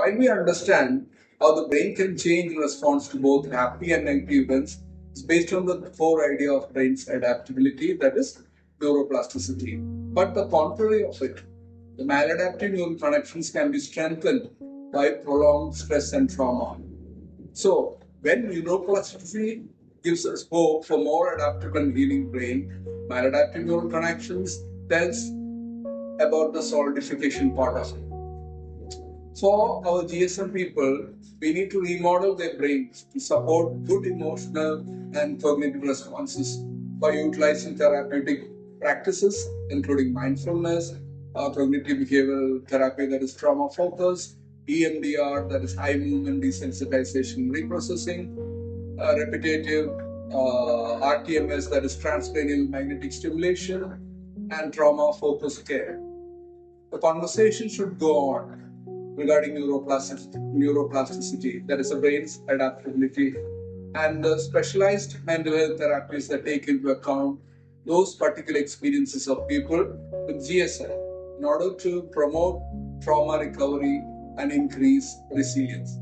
While we understand how the brain can change in response to both happy and negative events, it's based on the core idea of brain's adaptability, that is neuroplasticity. But the contrary of it, the maladaptive neural connections can be strengthened by prolonged stress and trauma. So, when neuroplasticity gives us hope for more adaptive and healing brain, maladaptive neural connections tells about the solidification part of it. For our GSM people, we need to remodel their brains to support good emotional and cognitive responses by utilizing therapeutic practices, including mindfulness, cognitive behavioral therapy that is trauma focused, EMDR that is eye movement desensitization reprocessing, repetitive rTMS that is transcranial magnetic stimulation, and trauma focused care. The conversation should go on regarding neuroplasticity, that is the brain's adaptability, and the specialized mental health therapies that take into account those particular experiences of people with GSM in order to promote trauma recovery and increase resilience.